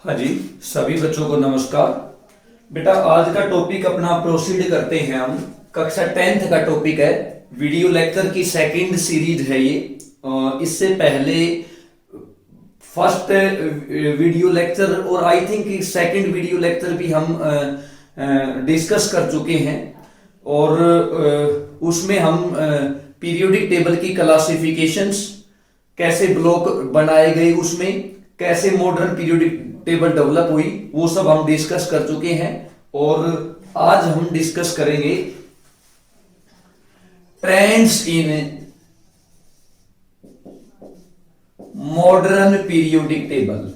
हाँ जी, सभी बच्चों को नमस्कार। बेटा आज का टॉपिक अपना प्रोसीड करते हैं हम। कक्षा 10th का टॉपिक है, वीडियो लेक्चर की सेकंड सीरीज है ये। इससे पहले फर्स्ट वीडियो लेक्चर और I think second video lecture भी हम डिस्कस कर चुके हैं और उसमें हम पीरियोडिक टेबल की क्लासिफिकेशंस कैसे ब्लॉक बनाए गए, उसमें कैसे मॉडर्न पीरियोडिक टेबल डेवलप हुई, वो सब हम डिस्कस कर चुके हैं। और आज हम डिस्कस करेंगे trends in modern periodic table.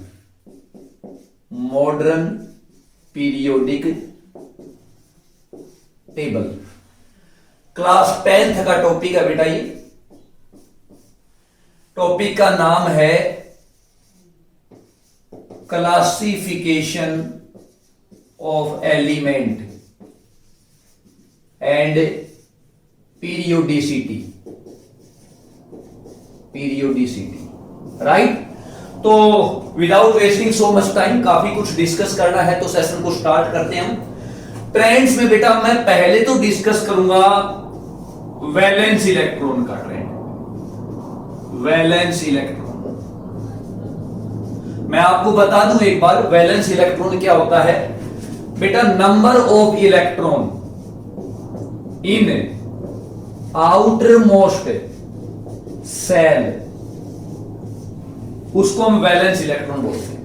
Modern periodic table class 10th का टॉपिक है बेटा। ये टॉपिक का नाम है classification of element and periodicity. Right. तो without wasting so much time, काफी कुछ डिस्कस करना है तो सेशन को स्टार्ट करते हैं हम। ट्रेंड्स में बेटा मैं पहले तो डिस्कस करूंगा वैलेंस इलेक्ट्रॉन का ट्रेंड। वैलेंस इलेक्ट्रॉन मैं आपको बता दूं एक बार, वैलेंस इलेक्ट्रॉन क्या होता है बेटा। Number of electron in outermost shell, उसको हम वैलेंस इलेक्ट्रॉन बोलते हैं।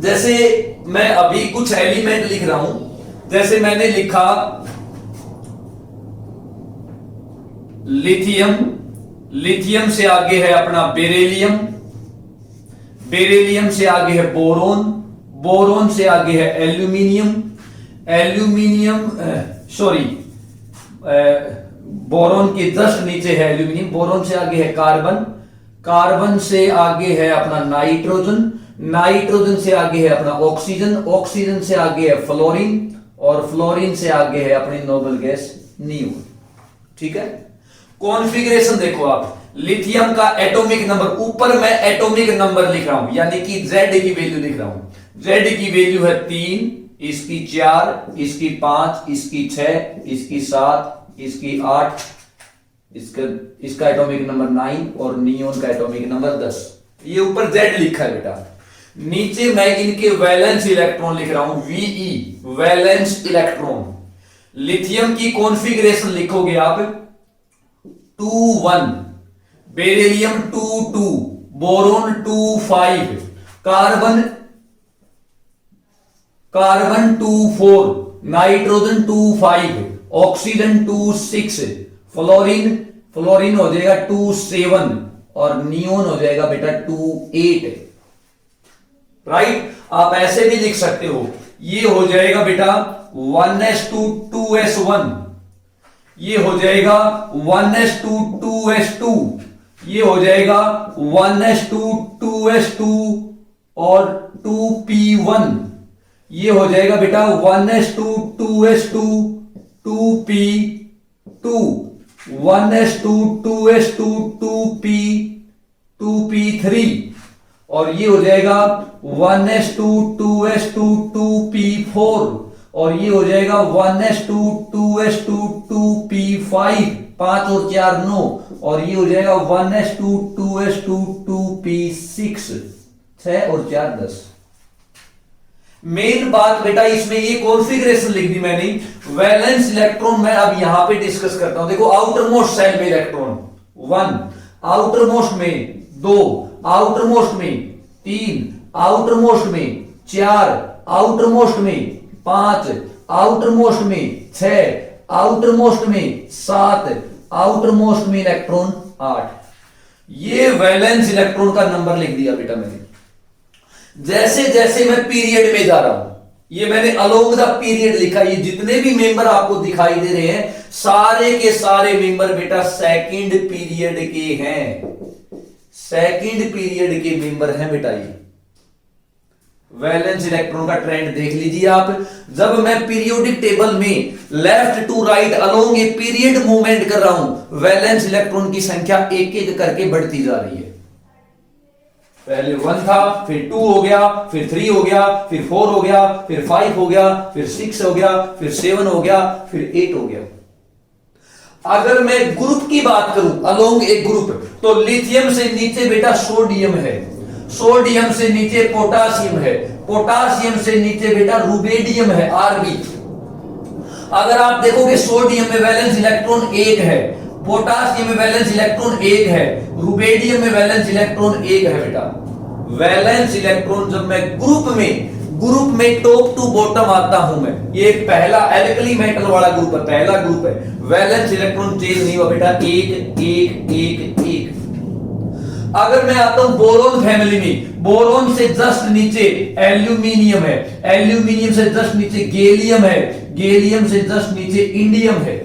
जैसे मैं अभी कुछ एलिमेंट लिख रहा हूं, जैसे मैंने लिखा लिथियम, लिथियम से आगे है अपना बेरिलियम, बेरिलियम से आगे है बोरोन, बोरोन से आगे है एल्यूमिनियम, एल्यूमिनियम सॉरी बोरोन के जस्ट नीचे है एल्यूमिनियम, बोरोन से आगे है कार्बन, कार्बन से आगे है अपना नाइट्रोजन, नाइट्रोजन से आगे है अपना ऑक्सीजन, ऑक्सीजन से आगे है फ्लोरीन और फ्लोरीन से आगे है अपनी नोबल गैस नियोन। ठीक है। कॉन्फ़िगरेशन देखो आप, लिथियम का एटॉमिक नंबर, ऊपर मैं एटॉमिक नंबर लिख रहा हूं यानी कि Z की वैल्यू लिख रहा हूं। Z की वैल्यू है 3, इसकी 4, इसकी 5, इसकी 6, इसकी 7, इसकी 8, इसका एटॉमिक नंबर 9 और नियोन का एटॉमिक नंबर 10। ये ऊपर Z लिखा है बेटा। नीचे मैं इनके वैलेंस इलेक्ट्रॉन लिख रहा हूं, Ve वैलेंस इलेक्ट्रॉन। लिथियम की कॉन्फ़िगरेशन लिखोगे आप 2-1, beryllium 2-2, boron 2-5, carbon 2-4, nitrogen 2-5, oxygen 2-6, fluorine हो जाएगा 2-7 और नियोन हो जाएगा बेटा 2-8। राइट। आप ऐसे भी लिख सकते हो, ये हो जाएगा बेटा 1s2 2s1, ये हो जाएगा 1s2 2s2, ये हो जाएगा 1s2 2s2 और 2p1, ये हो जाएगा बेटा 1s2 2s2 2p2, 1s2 2s2 2p3 और ये हो जाएगा 1s2 2s2 2p4 और ये हो जाएगा 1s2 2s2 2p5, 5 और 4 9 और ये हो जाएगा 1s2 2s2 2p6, 6 और 4 10। मेन बात बेटा इसमें ये कॉन्फ़िगरेशन लिख दी मैंने। वैलेंस इलेक्ट्रॉन मैं अब यहां पे डिस्कस करता हूं। देखो आउटर मोस्ट सेल में इलेक्ट्रॉन 1, आउटर मोस्ट में 2, आउटर मोस्ट में 3, आउटर मोस्ट में 4, आउटर मोस्ट में 5, आउटर मोस्ट में 6, आउटर मोस्ट में 7, आउटर मोस्ट में इलेक्ट्रॉन 8। ये वैलेंस इलेक्ट्रॉन का नंबर लिख दिया बेटा मैंने। जैसे जैसे मैं पीरियड में जा रहा हूं, ये मैंने अलोंग द पीरियड लिखा। ये जितने भी मेंबर आपको दिखाई दे रहे हैं सारे के सारे मेंबर बेटा सेकंड पीरियड के हैं, सेकंड पीरियड के मेंबर हैं बेटा। ये वैलेंस इलेक्ट्रॉन का ट्रेंड देख लीजिए आप। जब मैं पीरियोडिक टेबल में left to right along a period movement कर रहा हूं, वैलेंस इलेक्ट्रॉन की संख्या एक एक करके बढ़ती जा रही है। पहले 1 था, फिर 2 हो गया, फिर 3 हो गया, फिर 4 हो गया, फिर 5 हो गया, फिर 6 हो गया, फिर 7 हो गया, फिर 8 हो गया। अगर मैं ग्रुप की बात करूं अलोंग एक ग्रुप, तो लिथियम से नीचे बेटा सोडियम है, सोडियम से नीचे पोटासियम है, पोटासियम से नीचे बेटा रुबेडियम है, आरबी। अगर आप देखोगे सोडियम में वैलेंस इलेक्ट्रॉन 1 है, पोटासियम में वैलेंस इलेक्ट्रॉन 1 है, रुबेडियम में वैलेंस इलेक्ट्रॉन 1 है बेटा। वैलेंस इलेक्ट्रॉन जब मैं ग्रुप में टॉप टू बॉटम आता हूं मैं, ये पहला एल्कली मेटल वाला ग्रुप है, पहला ग्रुप है, वैलेंस इलेक्ट्रॉन चेंज नहीं हुआ बेटा, 1 1 1 1। अगर मैं आता हूं बोरोन फैमिली में, बोरोन से जस्ट नीचे एल्यूमिनियम है, एल्यूमिनियम से जस्ट नीचे गैलियम है, गैलियम से जस्ट नीचे इंडियम है।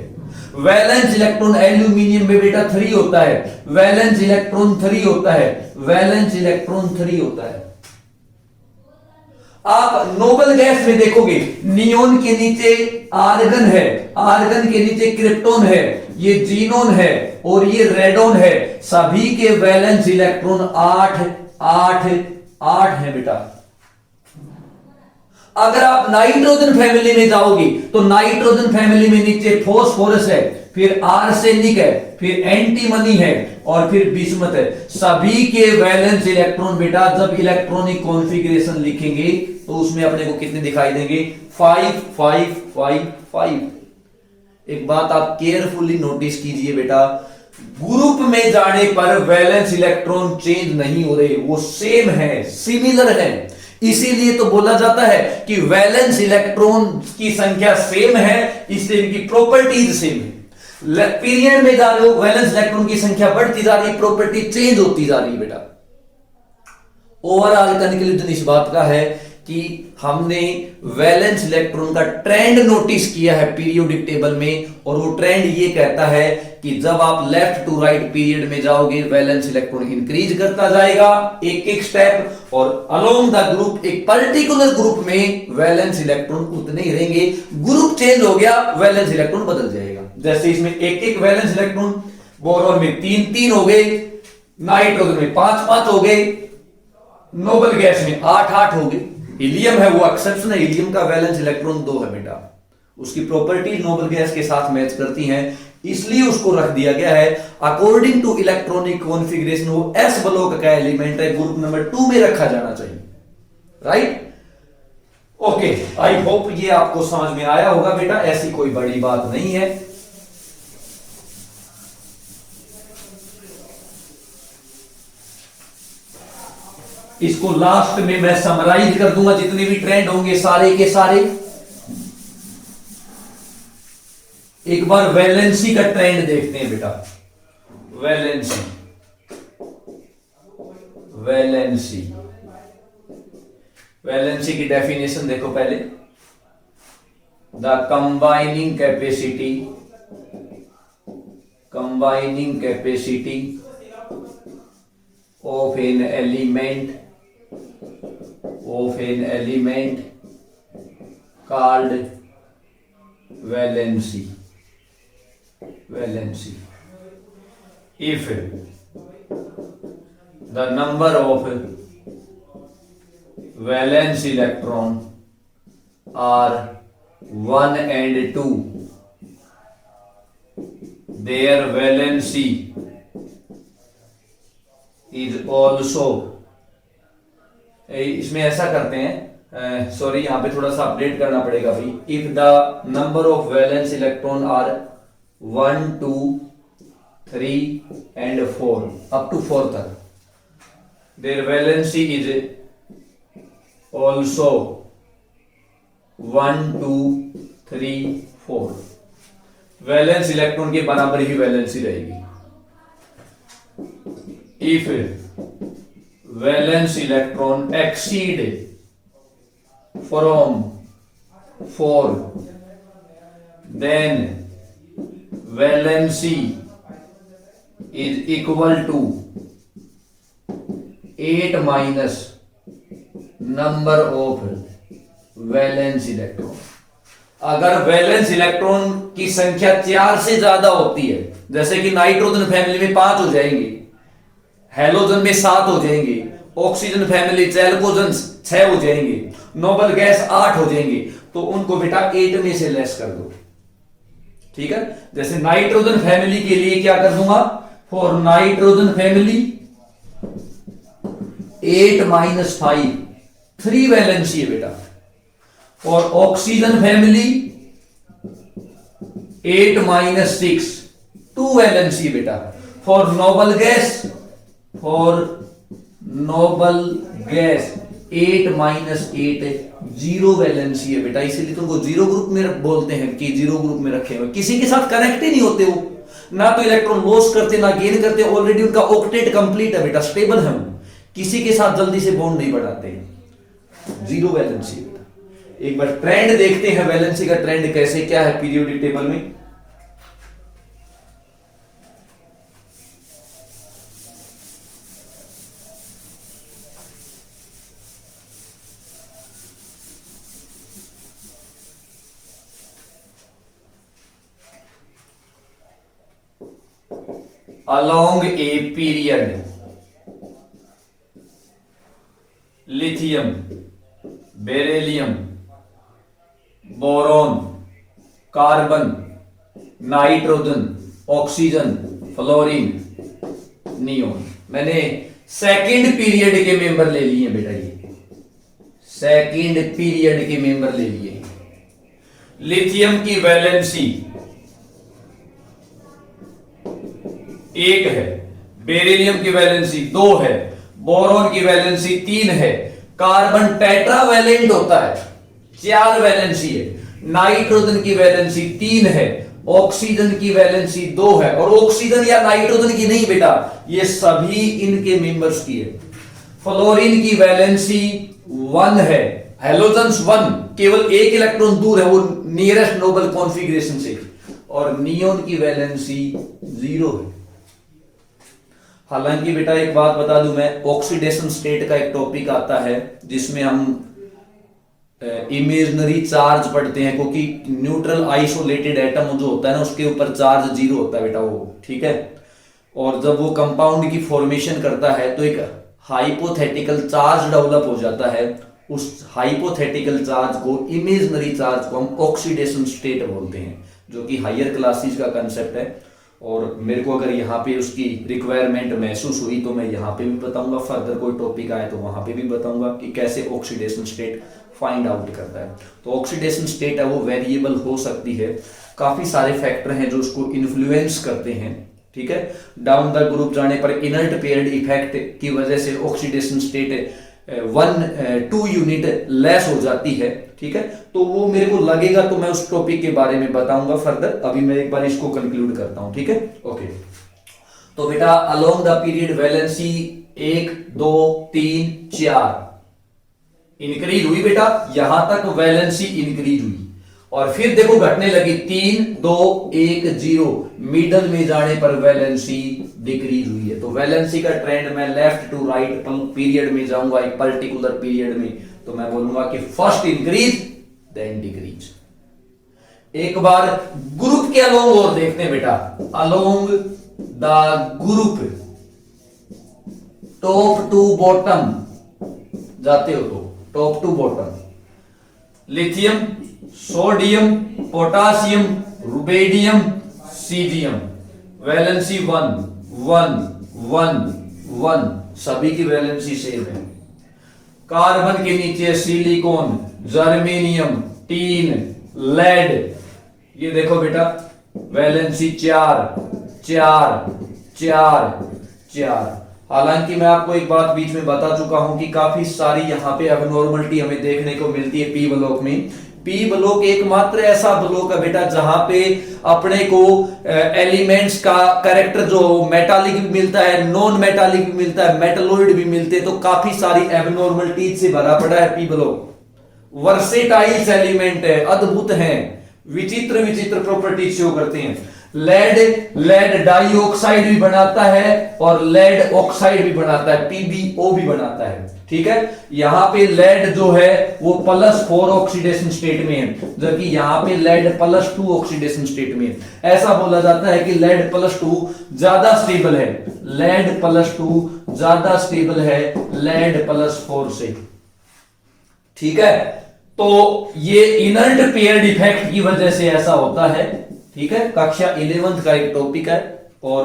वैलेंस इलेक्ट्रॉन एल्यूमिनियम में बेटा 3 होता है, वैलेंस इलेक्ट्रॉन 3 होता है, वैलेंस इलेक्ट्रॉन 3 होता है। आप नोबल गैस में देखोगे नियोन के नीचे आर्गन है, आर्गन के नीचे क्रिप्टोन है, ये जीनोन है और ये रेडोन है। सभी के वैलेंस इलेक्ट्रॉन 8 8 8 है बेटा। अगर आप नाइट्रोजन फैमिली में जाओगे तो नाइट्रोजन फैमिली में नीचे फॉस्फोरस है, फिर आर्सेनिक है, फिर एंटीमनी है और फिर बिस्मथ है। सभी के वैलेंस इलेक्ट्रॉन बेटा जब इलेक्ट्रॉनिक कॉन्फ़िगरेशन लिखेंगे तो उसमें अपने को कितने दिखाई देंगे? 5 5 5 5। एक बात आप केयरफुली नोटिस कीजिए बेटा, ग्रुप में जाने पर वैलेंस इलेक्ट्रॉन चेंज नहीं हो रहे, वो सेम है, सिमिलर है। इसीलिए तो बोला जाता है कि वैलेंस इलेक्ट्रॉन की संख्या सेम है, इसलिए इनकी प्रॉपर्टीज सेम है। पीरियड में जा रहे हो, वैलेंस इलेक्ट्रॉन की संख्या बढ़ती जा रही है, प्रॉपर्टी चेंज होती जा रही है बेटा। ओवरऑल कंक्लूजन इस बात का है कि हमने वैलेंस इलेक्ट्रॉन का ट्रेंड नोटिस किया है पीरियोडिक टेबल में, और वो ट्रेंड ये कहता है कि जब आप लेफ्ट टू राइट पीरियड में जाओगे वैलेंस इलेक्ट्रॉन इंक्रीज करता जाएगा एक एक स्टेप, और अलोंग द ग्रुप एक पर्टिकुलर ग्रुप में वैलेंस इलेक्ट्रॉन उतने ही रहेंगे। ग्रुप चेंज हो गया, वैलेंस इलेक्ट्रॉन बदल जाएगा। जैसे इसमें एक एक वैलेंस इलेक्ट्रॉन, बोरॉन में 3 3 हो गए, नाइट्रोजन में 5 5 हो गए, नोबल गैस में 8 8 हो गए। हीलियम है वो एक्सेप्शन है, हीलियम का वैलेंस इलेक्ट्रॉन 2 है बेटा। उसकी प्रॉपर्टीज नोबल गैस के साथ मैच करती हैं, इसलिए उसको रख दिया गया है अकॉर्डिंग टू इलेक्ट्रॉनिक कॉन्फ़िगरेशन। वो एस ब्लॉक का एलिमेंट है, ग्रुप नंबर 2 में रखा जाना चाहिए, राइट? ओके, आई होप ये आपको समझ में आया होगा बेटा, ऐसी कोई बड़ी बात नहीं है। इसको लास्ट में मैं समराइज कर दूंगा, जितने भी ट्रेंड होंगे सारे के सारे। एक बार वैलेंसी का ट्रेंड देखते हैं बेटा। वैलेंसी वैलेंसी वैलेंसी की डेफिनेशन देखो पहले। The combining capacity of an element called valency if the number of valence electron are 1 and 2, their valency is also, इसमें ऐसा करते हैं, सॉरी यहां पे थोड़ा सा अपडेट करना पड़ेगा भाई। If the number of valence electron are 1 2 3 and 4 up to 4 तक, their valency is also 1 2 3 4। Valence electron के बराबर ही वैलेंसी रहेगी। If valence electron exceed from 4, then valency is equal to 8 minus number of valence electron। अगर valence electron की संख्या 4 से ज्यादा होती है, जैसे कि नाइट्रोजन फैमिली में 5 हो जाएंगे, हेलोजन में 7 हो जाएंगे, ऑक्सीजन फैमिली चैल्कोजेंस 6 हो जाएंगे, नोबल गैस 8 हो जाएंगे, तो उनको बेटा 8 में से लेस कर दो। ठीक है, जैसे नाइट्रोजन फैमिली के लिए क्या कर दूंगा, फॉर नाइट्रोजन फैमिली 8 - 5 3 वैलेंसी है बेटा। फॉर ऑक्सीजन फैमिली 8 - 6 2 वैलेंसी बेटा। फॉर नोबल गैस 8 - 8 0 वैलेंसी है बेटा, इसीलिए तुमको जीरो ग्रुप में बोलते हैं कि जीरो ग्रुप में रखे हुए, किसी के साथ कनेक्ट ही नहीं होते वो, ना तो इलेक्ट्रॉन लॉस करते ना गेन करते, ऑलरेडी उनका ऑक्टेट कंप्लीट है बेटा, स्टेबल है, किसी के साथ जल्दी से बॉन्ड नहीं बढ़ाते, 0 वैलेंसी बेटा। एक बार ट्रेंड देखते हैं, वैलेंसी का ट्रेंड कैसे क्या है पीरियोडिक टेबल में। Along a period, lithium, beryllium, boron, carbon, nitrogen, oxygen, fluorine, neon, मैंने सेकेंड पीरियड के मेंबर ले लिए बेटा, ये सेकेंड पीरियड के मेंबर ले लिए। लिथियम की वैलेंसी 1 है, बेरिलियम की वैलेंसी 2 है, बोरॉन की वैलेंसी 3 है, कार्बन टेट्रावैलेंट होता है 4 वैलेंसी है, नाइट्रोजन की वैलेंसी 3 है, ऑक्सीजन की वैलेंसी 2 है, और ऑक्सीजन या नाइट्रोजन की नहीं बेटा, ये सभी इनके मेंबर्स की है। फ्लोरीन की वैलेंसी 1 है, हेलोजन्स 1 केवल 1 इलेक्ट्रॉन दूर है वो नियरेस्ट नोबल कॉन्फ़िगरेशन से, और नियोन की वैलेंसी 0 है। हालांकि बेटा एक बात बता दूं मैं, ऑक्सीडेशन स्टेट का एक टॉपिक आता है जिसमें हम इमेजनरी चार्ज पढ़ते हैं, क्योंकि न्यूट्रल आइसोलेटेड एटम जो होता है ना उसके ऊपर चार्ज 0 होता है बेटा वो, ठीक है। और जब वो कंपाउंड की फॉर्मेशन करता है तो एक हाइपोथेटिकल चार्ज डेवलप हो जाता है, उस हाइपोथेटिकल चार्ज को, इमेजनरी चार्ज को हम ऑक्सीडेशन स्टेट बोलते हैं, जो कि हायर क्लासेस का कंसेप्ट है। और मेरे को अगर यहाँ पे उसकी रिक्वायरमेंट महसूस हुई तो मैं यहाँ पे भी बताऊंगा, फर्दर कोई टॉपिक आए तो वहां पे भी बताऊंगा कि कैसे ऑक्सीडेशन स्टेट फाइंड आउट करता है। तो ऑक्सीडेशन स्टेट है वो वेरिएबल हो सकती है, काफी सारे फैक्टर हैं जो उसको इन्फ्लुएंस करते हैं, ठीक है। डाउन द ग्रुप जाने पर इनर्ट पेयर्ड इफेक्ट की वजह से ऑक्सीडेशन स्टेट 1-2 यूनिट लेस हो जाती है, ठीक है। तो वो मेरे को लगेगा तो मैं उस टॉपिक के बारे में बताऊंगा फर्दर, अभी मैं एक बार इसको कंक्लूड करता हूं, ठीक है। ओके, तो बेटा along the period valency 1 2 3 4 increase हुई बेटा, यहां तक वैलेंसी इंक्रीज हुई, और फिर देखो घटने लगी 3 2 1 0, मिडल में जाने पर वैलेंसी डिक्रीज हुई है। तो वैलेंसी का ट्रेंड मैं लेफ्ट टू राइट पीरियड में जाऊंगा, एक पर्टिकुलर पीरियड में, तो मैं बोलूंगा कि फर्स्ट इंक्रीज देन डिक्रीज। एक बार ग्रुप के अलोंग और देखते हैं बेटा, along the group top to bottom जाते हो तो top to bottom, lithium, sodium, potassium, rubidium, caesium, valency 1 1 1 1, सभी की वैलेंसी सेम है। कार्बन के नीचे सिलिकॉन, जर्मेनियम, टीन, लेड, ये देखो बेटा वैलेंसी 4 4 4 4। हालांकि मैं आपको एक बात बीच में बता चुका हूं कि काफी सारी यहां पे एबनॉर्मलिटी हमें देखने को मिलती है पी ब्लॉक में। पी ब्लॉक एकमात्र ऐसा ब्लॉक है बेटा जहां पे अपने को एलिमेंट्स का कैरेक्टर जो मेटालिक भी मिलता है, नॉन मेटालिक भी मिलता है, मेटलोइड भी मिलते हैं, तो काफी सारी एबनॉर्मलिटीज से भरा पड़ा है पी ब्लॉक। वर्सेटाइल एलिमेंट है, अद्भुत है, विचित्र विचित्र प्रॉपर्टीज शो करते हैं। लेड डाइऑक्साइड भी बनाता है और लेड ऑक्साइड भी बनाता है, पीबीओ भी बनाता है। ठीक है। यहां पे लेड जो है वो +4 ऑक्सीडेशन स्टेट में है, जबकि यहां पे लेड +2 ऑक्सीडेशन स्टेट में है। ऐसा बोला जाता है कि लेड +2 ज्यादा स्टेबल है, लेड +2 ज्यादा स्टेबल है लेड +4 से। ठीक है, तो ये इनर्ट पेयर्ड इफेक्ट की वजह से ऐसा होता है। ठीक है, कक्षा 11th का एक टॉपिक है और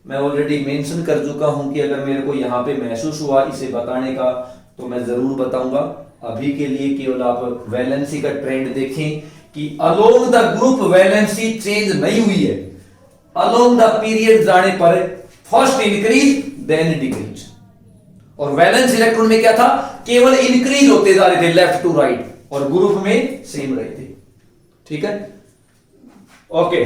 मैं ऑलरेडी मेंशन कर चुका हूं कि अगर मेरे को यहां पे महसूस हुआ इसे बताने का तो मैं जरूर बताऊंगा। अभी के लिए केवल आप वैलेंसी का ट्रेंड देखें कि along the group valency change नहीं हुई है, अलोंग द पीरियड जाने पर फर्स्ट इंक्रीज देन डिक्रीज, और वैलेंस इलेक्ट्रॉन में क्या था, केवल इंक्रीज होते जा रहे थे लेफ्ट टू राइट, और ग्रुप में सेम रहे थे। ठीक है, ओके,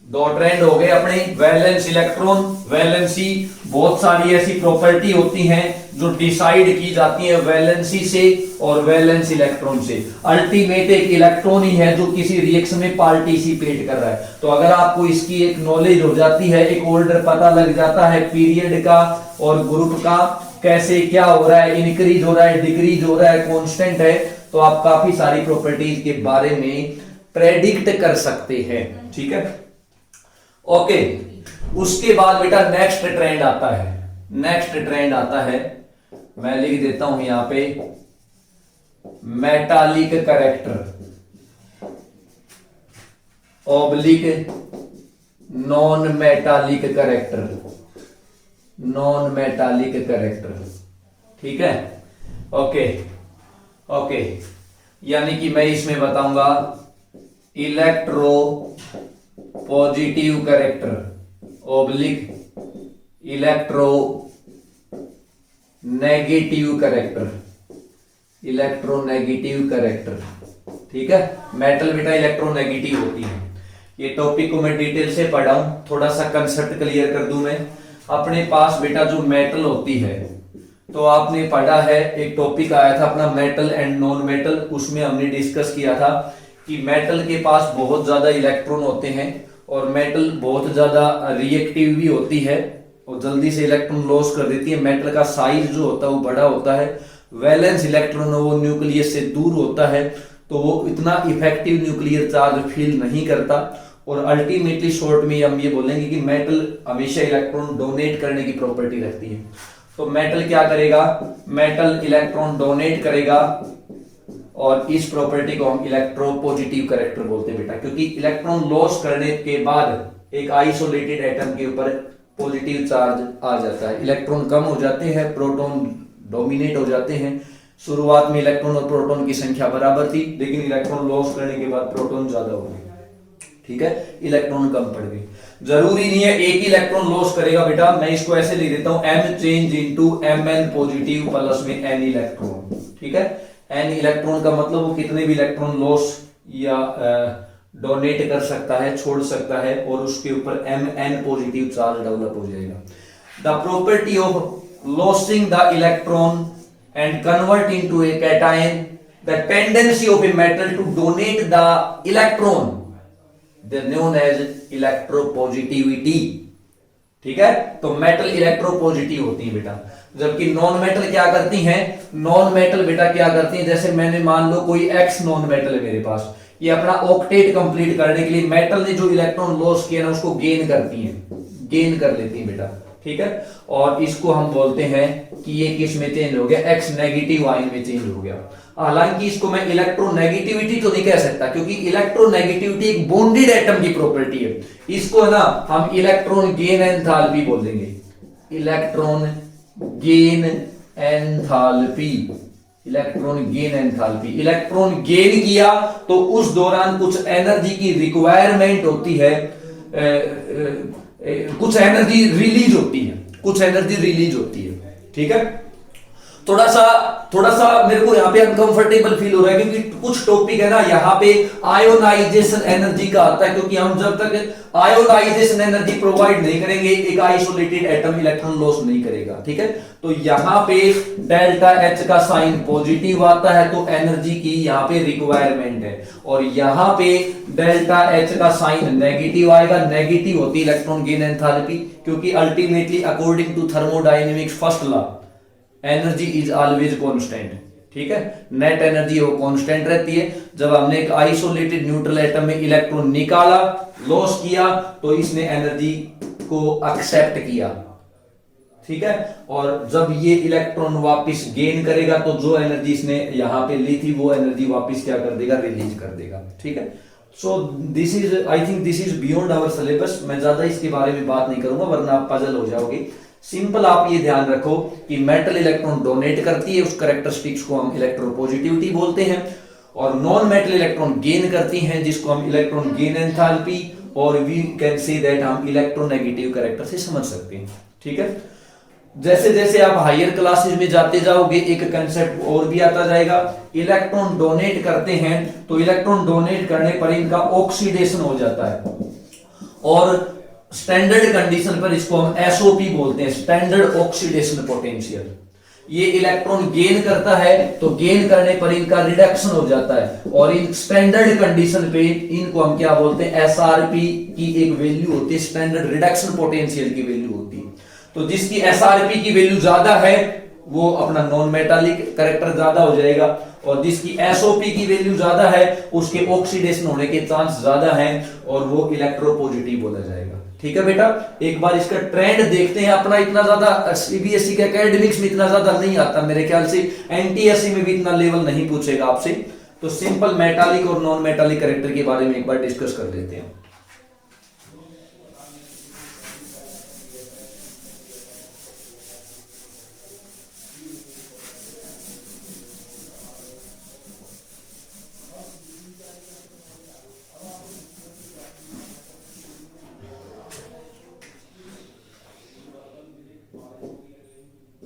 दो ट्रेंड हो गए अपने, वैलेंस इलेक्ट्रॉन, वैलेंसी। बहुत सारी ऐसी प्रॉपर्टी होती हैं जो डिसाइड की जाती है वैलेंसी से और वैलेंस इलेक्ट्रॉन से। अल्टीमेट एक इलेक्ट्रॉन ही है जो किसी रिएक्शन में पार्टिसिपेट कर रहा है। तो अगर आपको इसकी एक नॉलेज हो जाती है, एक ऑर्डर पता लग जाता है पीरियड का और ग्रुप का, कैसे क्या हो रहा है, इंक्रीज हो रहा है, डिक्रीज हो रहा है, कांस्टेंट है, तो आप काफी सारी प्रॉपर्टीज के बारे में प्रेडिक्ट कर सकते हैं। ठीक है, ओके। उसके बाद बेटा नेक्स्ट ट्रेंड आता है, नेक्स्ट ट्रेंड आता है, मैं लिख देता हूं यहां पे, metallic character oblique non metallic character, non metallic character. ठीक है, ओके ओके, यानी कि मैं इसमें बताऊंगा electro positive character oblique electro negative character, electronegative character. ठीक है, मेटल बेटा इलेक्ट्रोनेगेटिव होती है। ये टॉपिक को मैं डिटेल से पढ़ा हूं, थोड़ा सा कंसेप्ट क्लियर कर दूं मैं। अपने पास बेटा जो मेटल होती है, तो आपने पढ़ा है, एक टॉपिक आया था अपना मेटल एंड नॉन मेटल, उसमें हमने डिस्कस किया था कि मेटल के पास बहुत ज्यादा इलेक्ट्रॉन होते हैं और मेटल बहुत ज्यादा रिएक्टिव भी होती है और जल्दी से इलेक्ट्रॉन लॉस कर देती है। मेटल का साइज जो होता है वो बड़ा होता है, वैलेंस इलेक्ट्रॉन वो न्यूक्लियस से दूर होता है, तो वो इतना इफेक्टिव न्यूक्लियर चार्ज फील नहीं करता। और अल्टीमेटली शॉर्ट में हम ये बोलेंगे कि मेटल हमेशा इलेक्ट्रॉन डोनेट करने की प्रॉपर्टी रखती है। तो मेटल क्या करेगा, मेटल इलेक्ट्रॉन डोनेट करेगा, और इस प्रॉपर्टी को हम इलेक्ट्रोपॉजिटिव करेक्टर बोलते हैं बेटा, क्योंकि इलेक्ट्रॉन लॉस करने के बाद एक आइसोलेटेड एटम के ऊपर पॉजिटिव चार्ज आ जाता है, इलेक्ट्रॉन कम हो जाते हैं, प्रोटॉन डोमिनेट हो जाते हैं। शुरुआत में इलेक्ट्रॉन और प्रोटॉन की संख्या बराबर थी, लेकिन इलेक्ट्रॉन लॉस करने के बाद प्रोटॉन ज्यादा हो गए। ठीक है, इलेक्ट्रॉन कम पड़ गए। जरूरी नहीं है एक ही इलेक्ट्रॉन लॉस करेगा बेटा, मैं इसको ऐसे लिख देता हूं, m change into mn positive plus में n इलेक्ट्रॉन। ठीक है, n इलेक्ट्रॉन का मतलब वो कितने भी इलेक्ट्रॉन लॉस या डोनेट कर सकता है, छोड़ सकता है, और उसके ऊपर mn पॉजिटिव चार्ज डेवलप हो जाएगा। The property of losing the electron and convert into a cation, the tendency of a metal to donate the electron, they are known as electropositivity. ठीक है, तो मेटल इलेक्ट्रोपॉजिटिव होती है बेटा, जबकि non metal क्या करती हैं, नॉन मेटल बेटा क्या करती हैं, जैसे मैंने मान लो कोई एक्स नॉन मेटल है मेरे पास, ये अपना ऑक्टेट कंप्लीट करने के लिए मेटल ने जो इलेक्ट्रॉन लॉस किया ना उसको गेन करती हैं, गेन कर लेती हैं बेटा। ठीक है, और इसको हम बोलते हैं कि ये किस में चेंज हो गया, एक्स नेगेटिव आयन में चेंज हो गया। हालांकि इसको मैं इलेक्ट्रोनेगेटिविटी तो नहीं कह सकता, क्योंकि इलेक्ट्रोनेगेटिविटी एक बॉन्डेड एटम की प्रॉपर्टी है, इसको है ना हम इलेक्ट्रॉन गेन एंथैल्पी बोल देंगे, electron gain enthalpy, electron gain enthalpy. Electron gain किया तो उस दौरान कुछ एनर्जी की रिक्वायरमेंट होती है, कुछ एनर्जी रिलीज होती है, कुछ एनर्जी रिलीज होती है। ठीक है, थोड़ा सा मेरे को यहाँ पे अनकंफर्टेबल फील हो रहा है, क्योंकि कुछ टॉपिक है ना यहाँ पे आयोनाइजेशन एनर्जी का आता है, क्योंकि हम जब तक आयोनाइजेशन एनर्जी प्रोवाइड नहीं करेंगे एक आइसोलेटेड एटम इलेक्ट्रॉन लॉस नहीं करेगा। ठीक है, तो यहाँ पे डेल्टा एच का साइन पॉजिटिव आता है तो एनर्जी की यहाँ पे रिक्वायरमेंट है, और यहाँ पे डेल्टा एच का साइन नेगेटिव आएगा, नेगेटिव होती है इलेक्ट्रॉन गेन एंथैल्पी, क्योंकि ultimately according to thermodynamics first law energy is always constant, ठीक है, नेट एनर्जी वो कांस्टेंट रहती है। जब हमने एक आइसोलेटेड न्यूट्रल एटम में इलेक्ट्रॉन निकाला, लॉस किया, तो इसने एनर्जी को एक्सेप्ट किया, ठीक है, और जब ये इलेक्ट्रॉन वापस गेन करेगा तो जो एनर्जी इसने यहां पे ली थी वो एनर्जी वापस क्या कर देगा, रिलीज कर देगा, ठीक है। So this is, I think this is beyond our syllabus, मैं ज्यादा इसके बारे में बात नहीं करूंगा वरना आप पजल हो जाओगे। सिंपल आप ये ध्यान रखो कि मेटल इलेक्ट्रॉन डोनेट करती है, उस कैरेक्टरिस्टिक्स को हम इलेक्ट्रोपॉजिटिविटी बोलते हैं, और नॉन मेटल इलेक्ट्रॉन गेन करती हैं जिसको हम इलेक्ट्रॉन गेन एंथैल्पी, और वी कैन से दैट हम इलेक्ट्रोनेगेटिव कैरेक्टर से समझ सकते हैं, ठीक है। जैसे जैसे आप हायर क्लासेस में जाते जाओगे एक कंसेप्ट और भी आता जाएगा। इलेक्ट्रॉन डोनेट करते हैं तो इलेक्ट्रॉन डोनेट करने पर इनका ऑक्सीडेशन हो जाता है, और स्टैंडर्ड कंडीशन पर इसको हम एसओपी बोलते हैं, स्टैंडर्ड ऑक्सीडेशन पोटेंशियल। ये इलेक्ट्रॉन गेन करता है तो गेन करने पर इनका रिडक्शन हो जाता है, और इन स्टैंडर्ड कंडीशन पे इनको हम क्या बोलते हैं, एसआरपी की एक वैल्यू होती है, स्टैंडर्ड रिडक्शन पोटेंशियल की वैल्यू होती है। तो जिसकी एसआरपी की वैल्यू ज्यादा है वो अपना नॉन मेटालिक कैरेक्टर ज्यादा हो जाएगा, और जिसकी एसओपी की वैल्यू ज्यादा है उसके ऑक्सीडेशन होने के चांस ज्यादा हैं और वो इलेक्ट्रोपॉजिटिव बोला जाएगा, ठीक है बेटा। एक बार इसका ट्रेंड देखते हैं। अपना इतना ज्यादा सीबीएसई के एकेडमिक्स में इतना ज्यादा नहीं आता मेरे ख्याल से, एनटीएससी में भी इतना लेवल नहीं पूछेगा आपसे, तो सिंपल मेटालिक और नॉन मेटालिक कैरेक्टर के बारे में एक बार डिस्कस कर लेते हैं।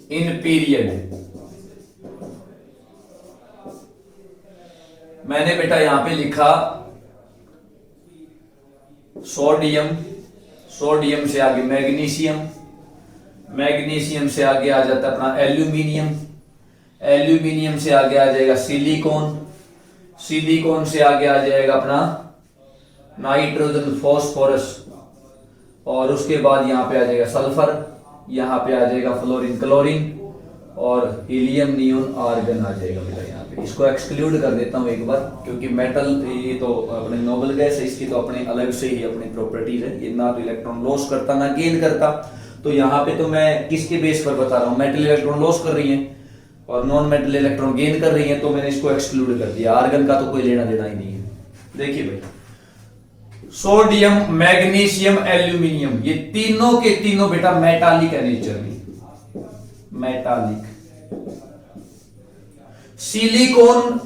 इन पीरियड मैंने बेटा यहां पे लिखा सोडियम, सोडियम से आगे मैग्नीशियम, मैग्नीशियम से आगे आ जाता है अपना एल्यूमिनियम, एल्यूमिनियम से आगे आ जाएगा सिलिकॉन, सिलिकॉन से आगे आ जाएगा अपना नाइट्रोजन फॉस्फोरस, और उसके बाद यहां पे आ जाएगा सल्फर, यहाँ पे आ जाएगा फ्लोरीन क्लोरीन, और हीलियम नियोन आर्गन आ जाएगा बेटा यहाँ पे। इसको एक्सक्लूड कर देता हूँ एक बार, क्योंकि मेटल ये तो अपने नोबल गैस है, इसकी तो अपने अलग से ही अपनी प्रॉपर्टीज है, ये ना तो इलेक्ट्रॉन लॉस करता ना गेन करता। तो यहाँ पे तो मैं किसके बेस पर बता रहा हूँ, मेटल इलेक्ट्रॉन लॉस कर रही है और नॉन मेटल इलेक्ट्रॉन गेन कर रही है, तो मैंने इसको एक्सक्लूड कर दिया, आर्गन का तो कोई लेना देना ही नहीं है। देखिए भाई, सोडियम, मैग्नीशियम, एल्यूमिनियम, ये तीनों के तीनों बेटा मेटालिक है नेचर में, मेटालिक। सिलिकॉन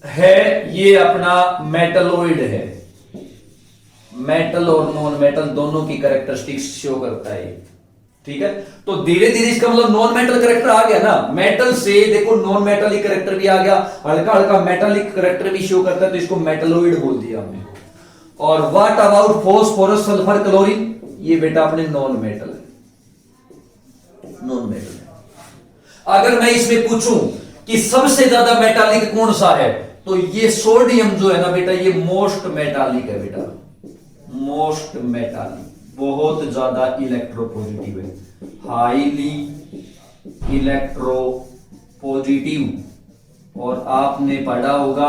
है ये अपना मेटलोइड है, मेटल और नॉन मेटल दोनों की कैरेक्टरिस्टिक्स शो करता है, ठीक है। तो धीरे धीरे इसका मतलब नॉन मेटल कैरेक्टर आ गया ना, मेटल से देखो नॉन मेटालिक कैरेक्टर भी आ गया, हल्का हल्का मेटालिक कैरेक्टर भी शो करता है, तो इसको मेटलोइड बोल दिया हमने। और what about phosphorus, sulphur, chlorine, ये बेटा अपने नॉन मेटल है, नॉन मेटल है। अगर मैं इसमें पूछूं कि सबसे ज्यादा मेटालिक कौन सा है, तो ये सोडियम जो है ना बेटा, ये मोस्ट मेटालिक है बेटा, मोस्ट मेटालिक, बहुत ज्यादा इलेक्ट्रोपॉजिटिव है, हाईली इलेक्ट्रोपॉजिटिव। और आपने पढ़ा होगा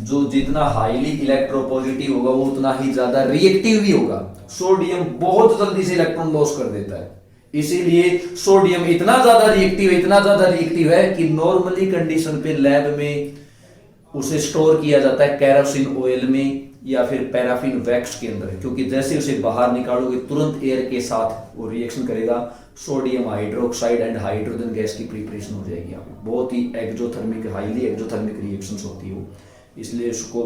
जो जितना हाईली इलेक्ट्रोपॉजिटिव होगा वो उतना ही ज्यादा रिएक्टिव भी होगा। सोडियम बहुत जल्दी से इलेक्ट्रॉन लॉस कर देता है, इसीलिए सोडियम इतना ज्यादा रिएक्टिव है, इतना ज्यादा रिएक्टिव है कि नॉर्मली कंडीशन पे लैब में उसे स्टोर किया जाता है केरोसिन ऑयल में या फिर पैराफिन वैक्स के अंदर, क्योंकि जैसे उसे बाहर निकालोगे तुरंत एयर के साथ वो रिएक्शन करेगा, sodium hydroxide and hydrogen gas की प्रिपरेशन हो जाएगी। बहुत ही एक्सोथर्मिक, हाईली एक्सोथर्मिक रिएक्शंस होती है, इसलिए उसको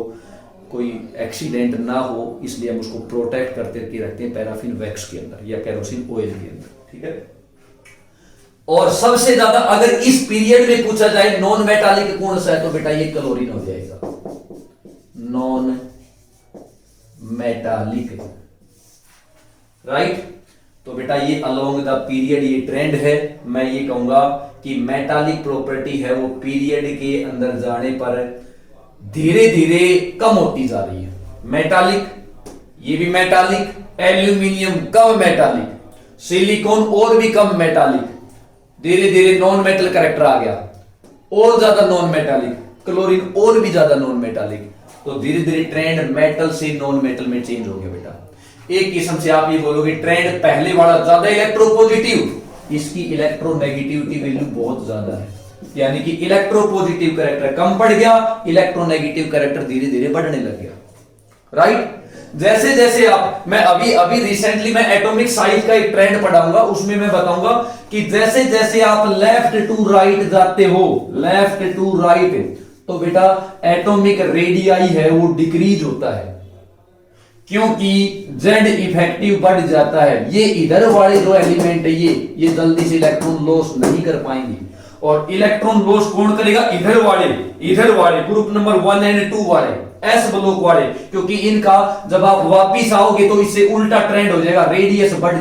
कोई एक्सीडेंट ना हो इसलिए हम उसको प्रोटेक्ट करके रखते हैं पैराफिन वैक्स के अंदर या केरोसिन ऑयल के अंदर, ठीक है। और सबसे ज्यादा अगर इस पीरियड में पूछा जाए नॉन मेटालिक कौन सा है, तो बेटा ये क्लोरीन हो जाएगा, नॉन मेटालिक, राइट। तो बेटा ये अलोंग द पीरियड ये ट्रेंड है, मैं ये कहूंगा कि मेटालिक प्रॉपर्टी है वो पीरियड के अंदर जाने पर धीरे धीरे कम होती जा रही है। मेटालिक, ये भी मेटालिक, एल्यूमिनियम कम मेटालिक, सिलिकॉन और भी कम मेटालिक, धीरे धीरे नॉन मेटल कैरेक्टर आ गया, और ज्यादा नॉन मेटालिक, क्लोरीन और भी ज्यादा नॉन मेटालिक, तो धीरे धीरे ट्रेंड मेटल से नॉन मेटल में चेंज हो गया बेटा। एक किस्म से आप ये बोलोगे ट्रेंड पहले वाला ज्यादा इलेक्ट्रोपॉजिटिव, इसकी इलेक्ट्रोनेगेटिविटी वैल्यू बहुत ज्यादा है, यानी कि इलेक्ट्रोपॉजिटिव कैरेक्टर कम पड़ गया, इलेक्ट्रोनेगेटिव कैरेक्टर धीरे धीरे बढ़ने लग गया, राइट। जैसे जैसे आप, मैं अभी अभी रिसेंटली मैं एटॉमिक साइज का एक ट्रेंड पढ़ाऊंगा, उसमें मैं बताऊंगा कि जैसे जैसे आप लेफ्ट टू राइट जाते हो, लेफ्ट टू राइट, तो बेटा एटॉमिक रेडियाई है वो डिक्रीज होता है, क्योंकि जेड इफेक्टिव बढ़ जाता है। ये इधर वाले जो एलिमेंट है ये जल्दी से इलेक्ट्रॉन लॉस नहीं कर पाएंगे, और इलेक्ट्रॉन लॉस कौन करेगा? इधर वाले ग्रुप नंबर 1 एंड 2 वाले, एस ब्लॉक वाले, क्योंकि इनका जब आप वापिस आओगे तो इससे उल्टा ट्रेंड हो जाएगा, रेडियस बढ़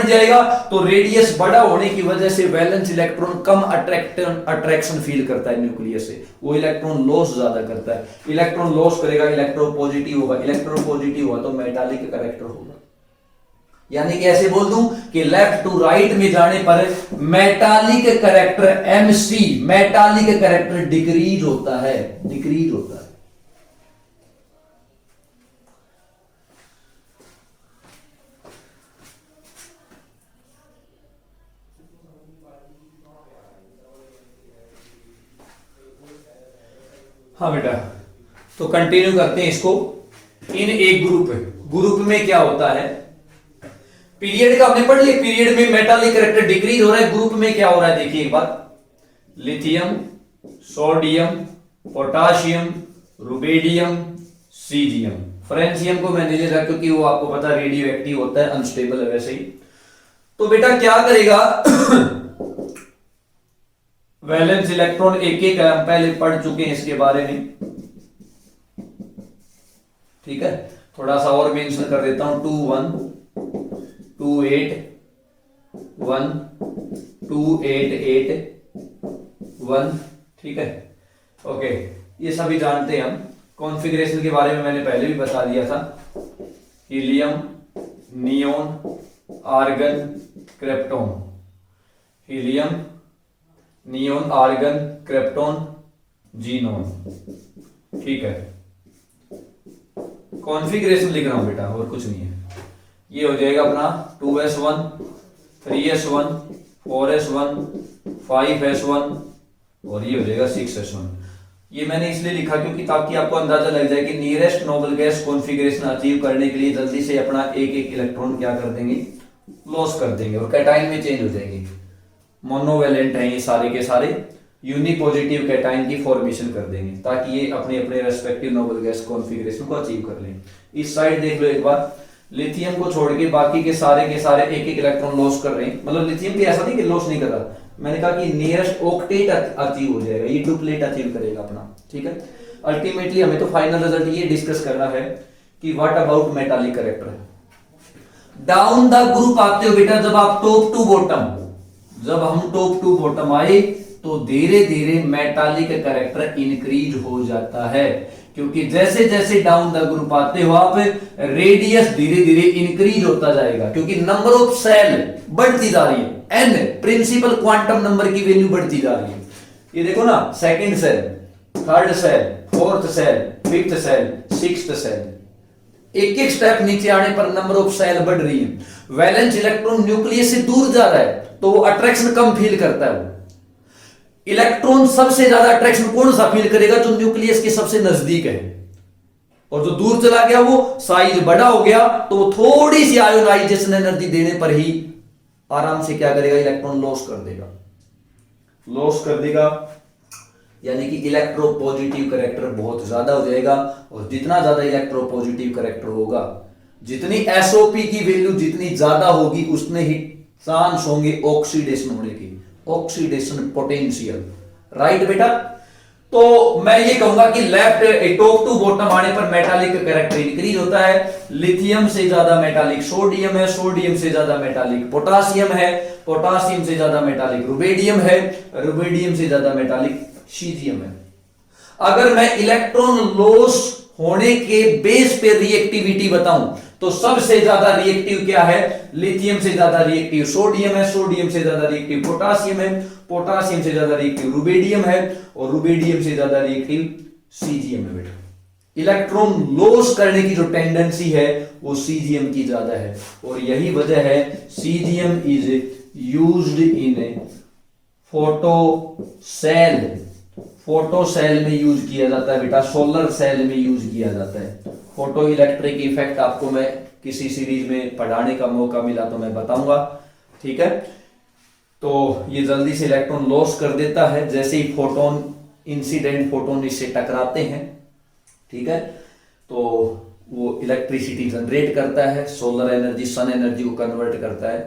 जाएगा, तो रेडियस बड़ा होने की वजह से वैलेंस इलेक्ट्रॉन कम अट्रैक्शन फील करता है न्यूक्लियस से, वो इलेक्ट्रॉन लॉस ज्यादा करता है, इलेक्ट्रॉन लॉस करेगा, इलेक्ट्रोपॉजिटिव होगा तो मेटालिक कैरेक्टर होगा। यानी कि ऐसे बोल दूं कि लेफ्ट टू राइट में जाने पर metallic character MC, metallic character decrease होता है। हाँ बेटा, तो कंटिन्यू करते हैं इसको। इन एक ग्रुप में क्या होता है, पीरियड का हमने पढ़ लिया, पीरियड में मेटालिक कैरेक्टर डिक्रीज हो रहा है, ग्रुप में क्या हो रहा है देखिए एक बार, lithium, sodium, potassium, rubidium, caesium. Francium को मैंने ले रखा क्योंकि वो आपको पता रेडियो एक्टिव होता है, अनस्टेबल है वैसे ही। तो बेटा क्या करेगा वैलेंस इलेक्ट्रॉन एक एक हम पहले पढ़ चुके हैं इसके बारे में, ठीक है, थोड़ा सा और मेंशन कर देता हूं, 2 1 2 8 1 2 8 8 1, ठीक है, ओके, ये सभी जानते हैं हम। कॉन्फ़िगरेशन के बारे में मैंने पहले भी बता दिया था, helium, neon, argon, krypton, helium, neon, argon, krypton, xenon, ठीक है। कॉन्फ़िगरेशन लिख रहा हूं बेटा, और कुछ नहीं है। ये हो जाएगा अपना 2s1 3s1 4s1 5s1 और ये हो जाएगा 6s1। ये मैंने इसलिए लिखा क्योंकि ताकि आपको अंदाजा लग जाए कि nearest noble gas configuration achieve करने के लिए जल्दी से अपना एक एक इलेक्ट्रॉन क्या कर देंगे, लॉस कर देंगे और कैटाइन में चेंज हो जाएंगे। मोनोवैलेंट हैं ये सारे के सारे, यूनिपॉजिटिव कैटाइन की फॉर्मेशन कर देंगे ताकि ये अपने अपने रेस्पेक्टिव नोबल गैस कॉन्फ़िगरेशन को अचीव कर लें। इस साइड देख लो एक बार, लिथियम को छोड़ के बाकी के सारे एक एक इलेक्ट्रॉन लॉस कर रहे हैं, मतलब लिथियम भी ऐसा नहीं कि लॉस नहीं कर रहा, मैंने कहा कि नियरेस्ट ऑक्टेट अचीव हो जाएगा, ये डुप्लेट अचीव करेगा अपना, ठीक है। अल्टीमेटली हमें तो फाइनल रिजल्ट ये डिस्कस करना है कि what about metallic character. Down the group आते हो बेटा, जब आप टॉप टू बॉटम आए तो धीरे धीरे मेटालिक कैरेक्टर इंक्रीज हो जाता है, क्योंकि जैसे जैसे डाउन द ग्रुप आते हो आप रेडियस धीरे धीरे इंक्रीज होता जाएगा, क्योंकि नंबर ऑफ सेल बढ़ती जा रही है, एन प्रिंसिपल क्वांटम नंबर की वैल्यू बढ़ती जा रही है। ये देखो ना, second shell, third shell, fourth shell, fifth shell, sixth shell, एक एक स्टेप नीचे आने पर नंबर ऑफ सेल बढ़ रही है। वैलेंस इलेक्ट्रॉन न्यूक्लियस से दूर जा रहा है तो वो अट्रैक्शन कम फील करता है। इलेक्ट्रॉन सबसे ज्यादा अट्रैक्शन कौन सा फील करेगा? जो न्यूक्लियस के सबसे नजदीक है, और जो दूर चला गया वो साइज बड़ा हो गया तो वो थोड़ी सी आयोनाइजेशन एनर्जी देने पर ही आराम से क्या करेगा, इलेक्ट्रॉन लॉस कर देगा, यानी कि इलेक्ट्रोपॉजिटिव कैरेक्टर बहुत ज्यादा हो जाएगा। और जितना ज्यादा इलेक्ट्रोपॉजिटिव कैरेक्टर होगा, जितनी एसओपी की वैल्यू जितनी ज्यादा होगी, उतने ही चांस होंगे ऑक्सीडेशन होने की, ऑक्सीडेशन पोटेंशियल, राइट बेटा। तो मैं ये कहूंगा कि लेफ्ट टॉप टू बॉटम आने पर मेटालिक कैरेक्टर इंक्रीज होता है। लिथियम से ज्यादा मेटालिक सोडियम है, सोडियम से ज्यादा मेटालिक पोटासियम है, पोटासियम से ज्यादा मेटालिक रुबेडियम है, रुबेडियम से ज्यादा मेटालिक सीजियम है। अगर मैं इलेक्ट्रॉन लॉस होने के बेस पे रिएक्टिविटी बताऊं तो सबसे ज्यादा रिएक्टिव क्या है? लिथियम से ज्यादा रिएक्टिव सोडियम है, सोडियम से ज्यादा रिएक्टिव पोटासियम है, पोटासियम से ज्यादा रिएक्टिव रुबेडियम है, और रुबेडियम से ज्यादा रिएक्टिव सीजियम है बेटा। इलेक्ट्रॉन लॉस करने की जो टेंडेंसी है वो सीजियम की ज्यादा है, और यही वजह है caesium is used in photo cell. Photo cell में यूज किया जाता है बेटा, सोलर सेल में यूज किया जाता है। फोटो इलेक्ट्रिक इफेक्ट आपको मैं किसी सीरीज में पढ़ाने का मौका मिला तो मैं बताऊंगा, ठीक है। तो ये जल्दी से इलेक्ट्रॉन लॉस कर देता है जैसे ही फोटोन इंसिडेंट फोटोन इससे टकराते हैं, ठीक है। तो वो इलेक्ट्रिसिटी जनरेट करता है, सोलर एनर्जी सन एनर्जी को कन्वर्ट करता है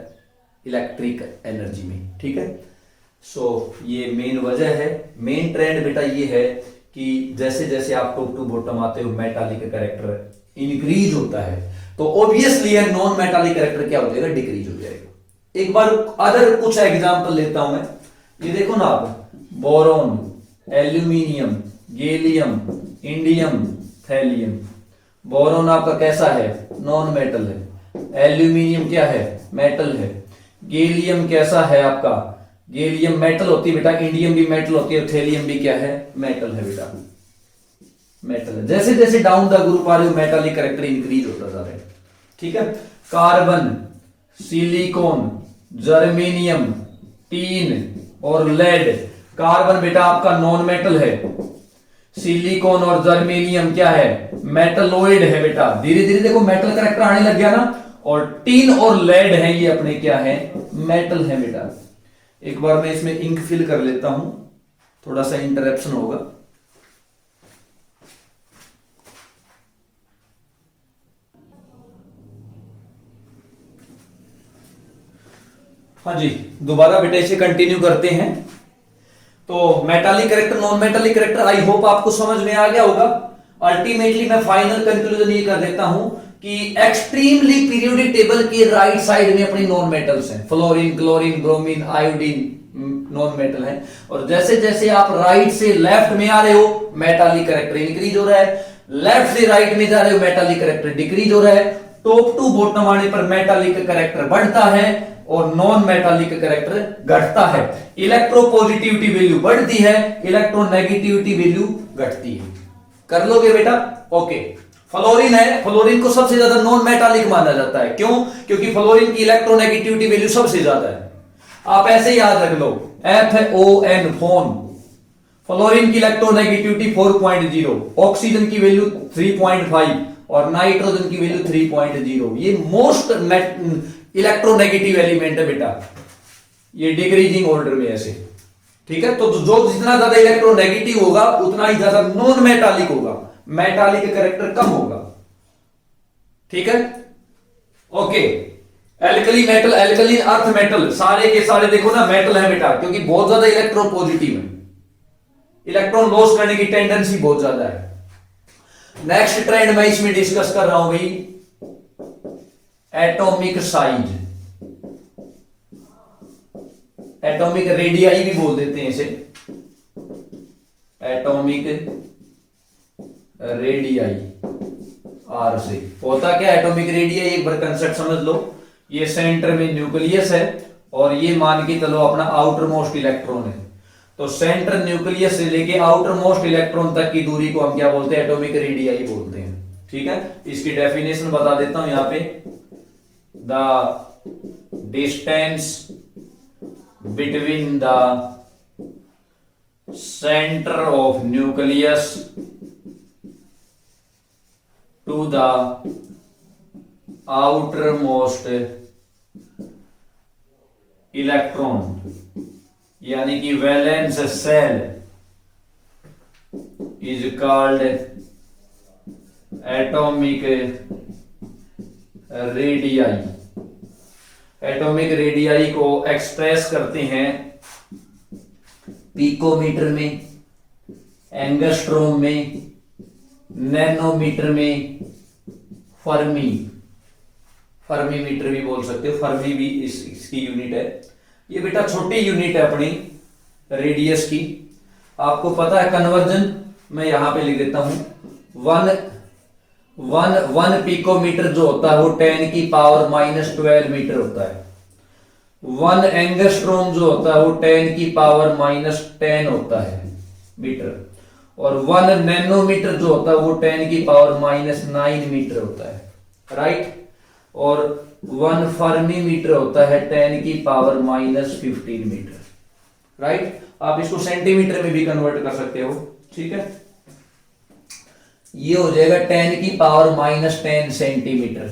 इलेक्ट्रिक एनर्जी में, ठीक है। सो ये मेन वजह है। मेन ट्रेंड बेटा ये है कि जैसे जैसे आप टॉप टू बॉटम आते हो मेटालिक कैरेक्टर इंक्रीज होता है, तो ऑब्वियसली नॉन मेटालिक कैरेक्टर क्या हो जाएगा? डिक्रीज हो जाएगा। एक बार अदर कुछ एग्जांपल लेता हूं मैं। ये देखो ना आप, boron, aluminium, gallium, indium, thallium. Boron आपका कैसा है? नॉन मेटल है। एल्यूमिनियम क्या है? मेटल है। गैलियम कैसा है आपका? गैलियम मेटल होती है बेटा, इंडियम भी मेटल होती है, थैलियम भी क्या है? मेटल है बेटा, मेटल है। जैसे जैसे डाउन द ग्रुप आ रहे हो मेटालिक कैरेक्टर इंक्रीज होता जा रहा है, ठीक है। कार्बन, सिलिकॉन, जर्मेनियम, टीन और लेड। कार्बन बेटा आपका नॉन मेटल है, सिलिकॉन और जर्मेनियम क्या है? मेटलोइड है बेटा। धीरे धीरे देखो मेटल कैरेक्टर आने लग गया ना। और टीन और लेड है ये अपने क्या है? मेटल है बेटा। एक बार मैं इसमें इंक फिल कर लेता हूं, थोड़ा सा इंटरप्शन होगा। हाँ जी, दोबारा बेटा इसे कंटिन्यू करते हैं। तो metallic character, non metallic character, I hope आपको समझ में आ गया होगा। अल्टीमेटली मैं फाइनल कंक्लूजन ये कर देता हूं कि एक्सट्रीमली पीरियोडिक टेबल के राइट साइड में अपनी नॉन मेटल्स हैं। Fluorine, chlorine, bromine, iodine non metal है। और जैसे जैसे आप राइट से लेफ्ट में आ रहे हो मेटालिक कैरेक्टर इंक्रीज हो रहा है, लेफ्ट से राइट में जा रहे हो मेटालिक कैरेक्टर डिक्रीज हो रहा है। टॉप टू बॉटम आने पर मेटालिक कैरेक्टर बढ़ता है और नॉन मेटालिक कैरेक्टर घटता है। इलेक्ट्रोपॉजिटिविटी वैल्यू बढ़ती है, इलेक्ट्रोनेगेटिविटी वैल्यू घटती है। कर लोगे बेटा? ओके। फ्लोरीन है, फ्लोरीन को सबसे ज्यादा नॉन मेटालिक माना जाता है। क्यों? क्योंकि फ्लोरीन की इलेक्ट्रोनेगेटिविटी वैल्यू सबसे ज्यादा है। आप ऐसे याद रख लो, FON फोन। फ्लोरीन की इलेक्ट्रोनेगेटिविटी 4.0, ऑक्सीजन की वैल्यू 3.5 और नाइट्रोजन की वैल्यू 3.0। ये मोस्ट इलेक्ट्रोनेगेटिव एलिमेंट है बेटा, ये डिक्रीजिंग ऑर्डर में ऐसे, ठीक है। तो जो जितना ज्यादा इलेक्ट्रोनेगेटिव होगा उतना ही ज्यादा नॉन मेटालिक होगा, मेटालिक कैरेक्टर कम होगा, ठीक है। Okay. Alkali metal, alkaline earth metal, सारे के सारे देखो ना मेटल है बेटा, क्योंकि बहुत ज्यादा इलेक्ट्रो पॉजिटिव है, इलेक्ट्रॉन लॉस करने की टेंडेंसी बहुत ज्यादा है। नेक्स्ट ट्रेंड मैं इसमें डिस्कस कर रहा हूं भाई, एटॉमिक साइज, एटॉमिक रेडियाई भी बोल देते हैं इसे, एटॉमिक रेडियाई आर से। होता क्या एटॉमिक रेडियाई? एक बार कंसेप्ट समझ लो। ये सेंटर में न्यूक्लियस है और ये मान के चलो अपना आउटर मोस्ट इलेक्ट्रॉन है। तो सेंटर न्यूक्लियस से लेके आउटर मोस्ट इलेक्ट्रॉन तक की दूरी को हम क्या बोलते हैं? एटॉमिक रेडियाई बोलते हैं, ठीक है। इसकी डेफिनेशन बता देता हूं यहां पे, the distance between the centre of nucleus to the outermost electron, यानी कि valence shell, is called atomic radii. Atomic radii को एक्सप्रेस करते हैं पिकोमीटर में, एंगस्ट्रोम में, नैनोमीटर में, फर्मी, फर्मी मीटर भी बोल सकते हो, फर्मी भी इसकी यूनिट है। ये बेटा छोटी यूनिट है अपनी रेडियस की। आपको पता है कन्वर्जन, मैं यहां पे लिख देता हूं, वन पिकोमीटर जो होता है वो 10 की पावर -12 मीटर होता है। 1 एंगस्ट्रॉम जो होता है वो 10 की पावर -10 होता है मीटर। और 1 नैनोमीटर जो होता है वो 10 की पावर -9 मीटर होता है, राइट। और 1 फर्मी मीटर होता है 10 की पावर -15 मीटर, राइट। आप इसको सेंटीमीटर में भी कन्वर्ट कर सकते हो, ठीक है। ये हो जाएगा 10 की power -10 centimetre,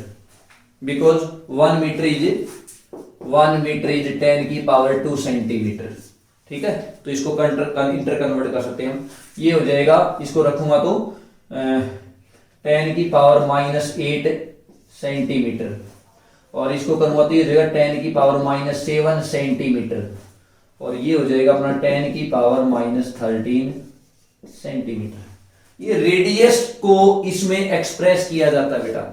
because 1 metre is 10 की पावर 2 सेंटीमीटर, ठीक है। तो इसको इंटर कन्वर्ट कर सकते हैं हम। ये हो जाएगा, इसको रखूंगा तो 10 की पावर -8 सेंटीमीटर, और इसको करूंगा तो ये हो जाएगा 10 की पावर -7 सेंटीमीटर, और ये हो जाएगा अपना 10 की पावर -13 सेंटीमीटर। ये रेडियस को इसमें एक्सप्रेस किया जाता है बेटा।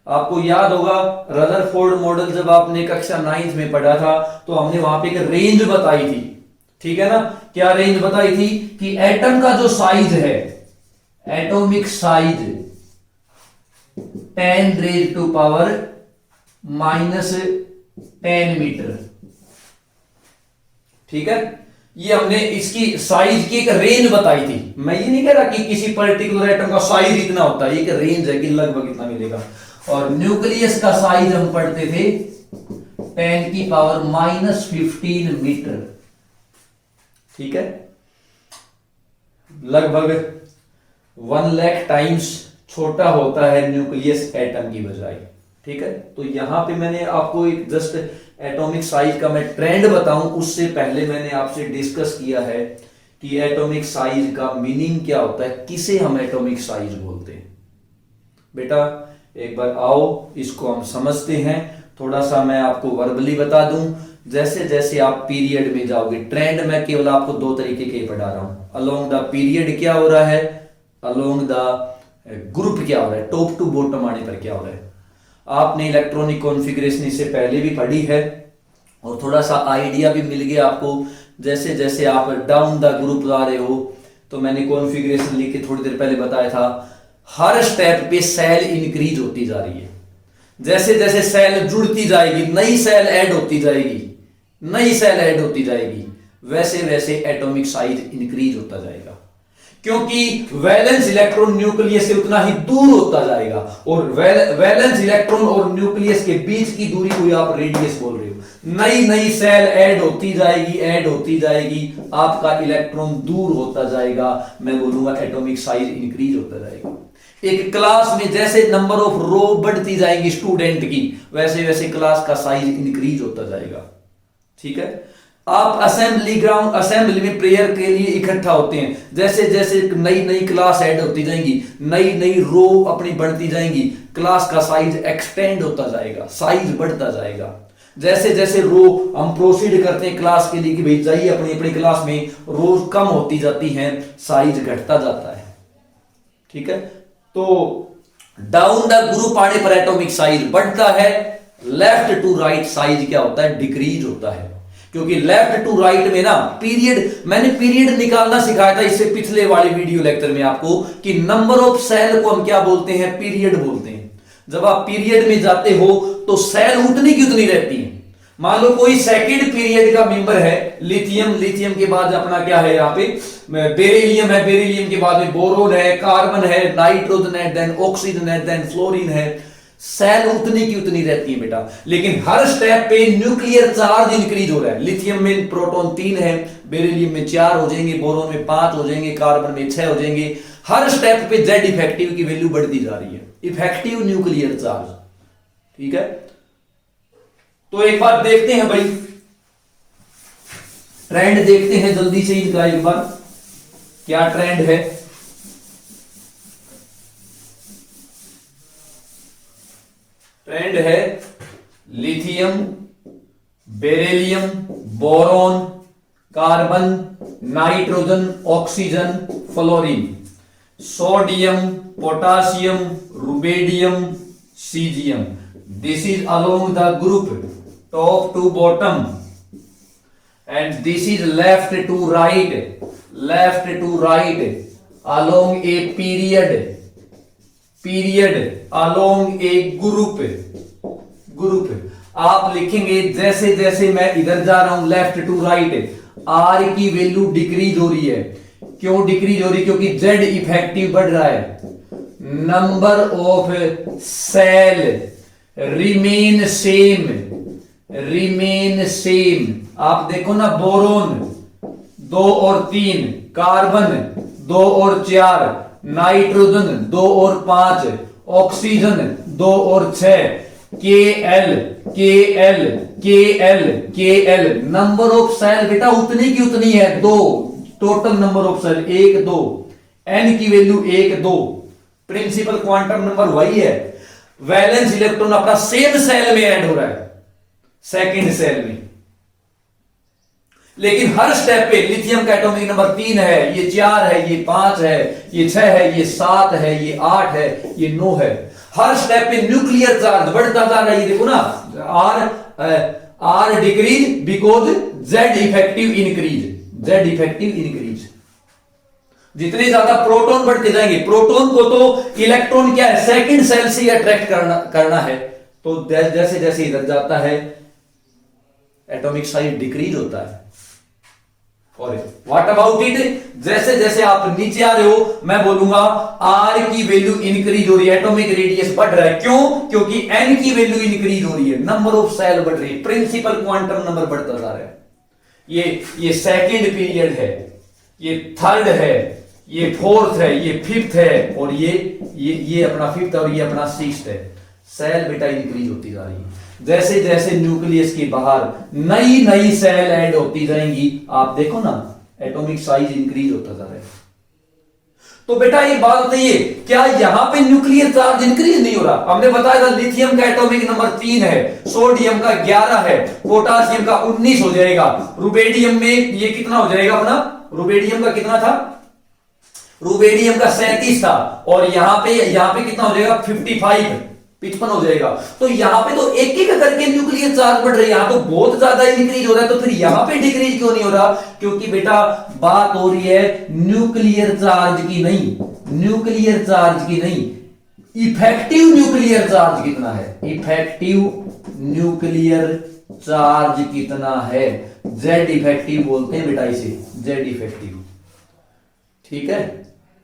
आपको याद होगा रदरफोर्ड मॉडल जब आपने कक्षा 9th में पढ़ा था तो हमने वहां पे एक रेंज बताई थी, ठीक है ना। क्या रेंज बताई थी कि एटम का जो साइज है, atomic size 10 raise to power -10 metre, ठीक है। ये हमने इसकी साइज की एक रेंज बताई थी। मैं ये नहीं कह रहा कि किसी पर्टिकुलर एटम का साइज इतना होता है, एक रेंज है कि लगभग इतना मिलेगा। और न्यूक्लियस का साइज हम पढ़ते थे 10 की पावर -15 मीटर, ठीक है। लगभग 1 लाख टाइम्स छोटा होता है न्यूक्लियस एटम की बजाय, ठीक है। तो यहां पे मैंने आपको एक जस्ट एटॉमिक साइज का मैं ट्रेंड बताऊं उससे पहले मैंने आपसे डिस्कस किया है कि एटॉमिक साइज का मीनिंग क्या होता है, किसे हम एटॉमिक साइज बोलते हैं। बेटा एक बार आओ इसको हम समझते हैं। थोड़ा सा मैं आपको वर्बली बता दूं, जैसे जैसे आप पीरियड में जाओगे, ट्रेंड मैं केवल आपको 2 तरीके के पढ़ा रहा हूं। अलोंग द पीरियड क्या हो रहा है, अलोंग द ग्रुप क्या हो रहा है, टॉप टू बॉटम आने पर क्या हो रहा है। आपने इलेक्ट्रॉनिक कॉन्फ़िगरेशन इससे पहले भी पढ़ी है और थोड़ा सा आइडिया भी मिल गया आपको। जैसे जैसे आप डाउन द ग्रुप आ रहे हो, तो मैंने कॉन्फ़िगरेशन लिख के थोड़ी देर पहले बताया था, हर स्टेप पे सेल इंक्रीज होती जा रही है। जैसे जैसे सेल जुड़ती जाएगी, नई सेल ऐड होती जाएगी, नई सेल ऐड होती जाएगी, वैसे वैसे एटॉमिक साइज इंक्रीज होता जाएगा, क्योंकि वैलेंस इलेक्ट्रॉन न्यूक्लियस से उतना ही दूर होता जाएगा। और वैलेंस इलेक्ट्रॉन और न्यूक्लियस के बीच की दूरी को आप रेडियस बोल रहे हो। नई नई सेल ऐड होती जाएगी, ऐड होती जाएगी, आपका इलेक्ट्रॉन दूर होता जाएगा, मैं बोलूंगा एटॉमिक साइज इंक्रीज होता जाएगा। एक क्लास में जैसे नंबर ऑफ रो बढ़ती जाएंगी स्टूडेंट की, वैसे वैसे क्लास का साइज इंक्रीज होता जाएगा, ठीक है। आप असेंबली में प्रेयर के लिए इकट्ठा होते हैं, जैसे जैसे नई नई क्लास ऐड होती जाएंगी, नई नई रो अपनी बढ़ती जाएंगी, क्लास का साइज एक्सटेंड होता जाएगा, साइज बढ़ता जाएगा। जैसे जैसे रो हम प्रोसीड करते हैं क्लास के लिए कि भाई जाइए अपनी अपनी क्लास में, रो कम होती जाती हैं, साइज घटता जाता है, ठीक है। तो डाउन द ग्रुप आने पर एटॉमिक साइज बढ़ता है, लेफ्ट टू राइट साइज क्या होता है, डिक्रीज होता है। क्योंकि लेफ्ट टू राइट में ना पीरियड, मैंने पीरियड निकालना सिखाया था इससे पिछले वाले वीडियो लेक्चर में आपको, कि नंबर ऑफ सेल को हम क्या बोलते हैं, पीरियड बोलते हैं। जब आप पीरियड में जाते हो तो सेल उतनी की उतनी रहती है। मान लो कोई सेकंड पीरियड का मेंबर है, लिथियम, लिथियम के बाद अपना क्या है यहाँ पे बेरिलियम है, बेरिलियम के बाद में बोरोन है, कार्बन है, नाइट्रोजन है, देन ऑक्सीजन है, देन फ्लोरीन है। सेल उतनी की उतनी रहती है बेटा, लेकिन हर स्टेप पे न्यूक्लियर चार्ज इंक्रीज हो रहा है। लिथियम में प्रोटॉन 3 है, बेरिलियम में 4 हो जाएंगे, बोरोन में 5 हो जाएंगे, कार्बन में 6 हो जाएंगे। हर स्टेप पे जेड इफेक्टिव की वैल्यू बढ़ती जा रही है, इफेक्टिव न्यूक्लियर चार्ज, ठीक है। तो एक बार देखते हैं भाई, ट्रेंड देखते हैं जल्दी से इनका एक बार, क्या ट्रेंड है। ट्रेंड है lithium, beryllium, boron, carbon, nitrogen, oxygen, fluorine, sodium, potassium, rubidium, caesium. This is along the group top to bottom, and this is left to right, left to right along a period, period along a group आप लिखेंगे जैसे जैसे मैं इधर जा रहा हूं left to right, R की वैल्यू डिक्रीज हो रही है। क्यों डिक्रीज हो रही है? क्योंकि जेड इफेक्टिव बढ़ रहा है। Number of shell remain same. आप देखो ना, बोरोन 2 और 3, कार्बन 2 और 4, नाइट्रोजन 2 और 5, ऑक्सीजन 2 और 6, KL नंबर ऑफ सेल बेटा उतनी की उतनी है 2, total number of shell 1 2, n की वैल्यू 1 2। प्रिंसिपल क्वांटम नंबर वही है। वैलेंस इलेक्ट्रॉन अपना सेम सेल में ऐड हो रहा है, सेकंड सेल में, लेकिन हर स्टेप पे लिथियम का एटॉमिक नंबर 3 है, ये 4 है, ये 5 है, ये 6 है, ये 7 है, ये 8 है, ये 9 है। हर स्टेप पे न्यूक्लियर चार्ज बढ़ता जा रहा है। ये देखो ना, R decrease because Z effective increase. जितने ज्यादा प्रोटॉन बढ़ते जाएंगे, प्रोटॉन को तो इलेक्ट्रॉन क्या है, सेकंड सेल से अट्रैक्ट करना है, तो जैसे जैसे इधर जाता है एटॉमिक साइज डिक्रीज होता है। और व्हाट अबाउट इट, जैसे जैसे आप नीचे आ रहे हो मैं बोलूंगा आर की वैल्यू इंक्रीज हो रही है, एटॉमिक रेडियस बढ़ रहा है। क्यों? क्योंकि एन की वैल्यू इंक्रीज हो रही है, नंबर ऑफ सेल बढ़ रही है, प्रिंसिपल क्वांटम नंबर बढ़ता जा रहा है। ये सेकंड पीरियड है, ये थर्ड है, ये फोर्थ है, ये फिफ्थ है, और ये अपना फिफ्थ और ये अपना सिक्स्थ है। सेल बेटा इंक्रीज होती जा रही है। जैसे जैसे न्यूक्लियस के बाहर नई नई सेल ऐड होती जाएंगी, आप देखो ना एटॉमिक साइज इंक्रीज होता जा रहा है। तो बेटा ये बात बताइए, क्या यहां पे न्यूक्लियर चार्ज इंक्रीज नहीं हो रहा? हमने बताया था लिथियम का एटॉमिक नंबर 3 है, सोडियम का 11 है, पोटासियम का 19 हो जाएगा, रुबेडियम में ये कितना हो जाएगा अपना, रुबेडियम का कितना था, रुबेडियम का 37 था, और यहां पे कितना हो जाएगा 55 हो जाएगा। तो यहां पे तो एक एक करके न्यूक्लियर चार्ज बढ़ रही है, यहां तो बहुत ज्यादा इंक्रीज हो रहा है, तो फिर यहां पे डिक्रीज क्यों नहीं हो रहा? क्योंकि बेटा बात हो रही है न्यूक्लियर चार्ज की नहीं, इफेक्टिव न्यूक्लियर चार्ज कितना है, इफेक्टिव न्यूक्लियर चार्ज कितना है, जेड इफेक्टिव बोलते हैं बेटा इसे, जेड इफेक्टिव। ठीक है,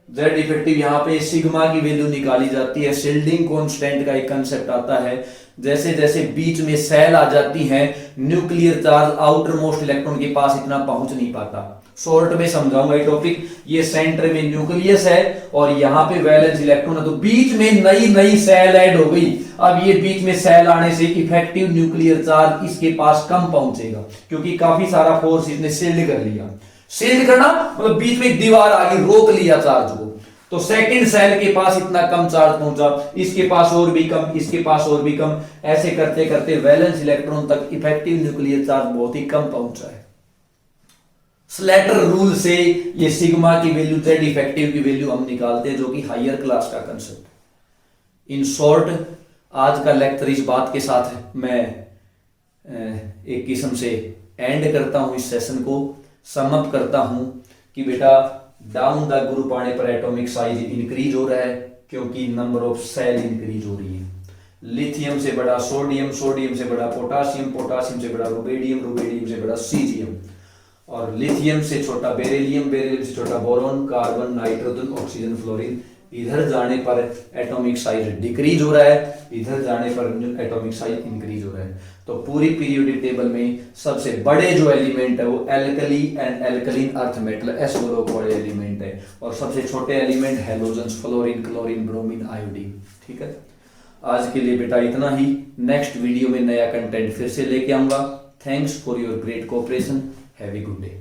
जेड इफेक्टिव यहां पे सिग्मा की वैल्यू निकाली जाती है। शिल्डिंग कांस्टेंट का एक कंसेप्ट आता है, जैसे जैसे बीच में सेल आ जाती हैं, nuclear charge outer most electron के पास इतना पहुंच नहीं पाता। शॉर्ट में समझाऊंगा ये टॉपिक। ये सेंटर में न्यूक्लियस है और यहां पे वैलेंस इलेक्ट्रॉन है, तो बीच में नई नई सेल ऐड हो गई। अब ये बीच में सेल आने से इफेक्टिव न्यूक्लियर चार्ज इसके पास कम पहुंचेगा, क्योंकि काफी सारा फोर्स इसने शिल्ड कर लिया। शिल्ड करना मतलब बीच में दीवार आ गई, रोक लिया चार्ज को, तो सेकंड सेल के पास इतना कम चार्ज पहुंचा, इसके पास और भी कम, इसके पास और भी कम, ऐसे करते करते वैलेंस इलेक्ट्रॉन तक इफेक्टिव न्यूक्लियर चार्ज बहुत ही कम पहुंचा है। स्लेटर रूल से ये सिग्मा की वैल्यू, जेड इफेक्टिव की वैल्यू हम निकालते हैं, जो कि हायर क्लास का कंसेप्ट। इन शॉर्ट आज का लेक्चर इस बात के साथ मैं एक किस्म से एंड करता हूं, इस सेशन को सम अप करता हूं कि बेटा डाउन द ग्रुप आने पर एटॉमिक साइज इंक्रीज हो रहा है, क्योंकि नंबर ऑफ सेल इंक्रीज हो रही है। लिथियम से बड़ा सोडियम, सोडियम से बड़ा पोटासियम, पोटासियम से बड़ा रुबेडियम, रुबेडियम से बड़ा सीजियम, और लिथियम से छोटा बेरिलियम, बेरिलियम से छोटा boron, carbon, nitrogen, oxygen, fluorine. इधर जाने पर एटॉमिक साइज डिक्रीज हो रहा है, इधर जाने पर एटॉमिक साइज इंक्रीज हो रहा है। तो पूरी पीरियोडिक टेबल में सबसे बड़े जो एलिमेंट है वो alkali and alkaline earth metal S group वाले एलिमेंट है, और सबसे छोटे element halogens, fluorine, chlorine, bromine, iodine. ठीक है, आज के लिए बेटा इतना ही। नेक्स्ट वीडियो में नया कंटेंट फिर से लेके आऊंगा। Thanks for your great cooperation. Have a good day.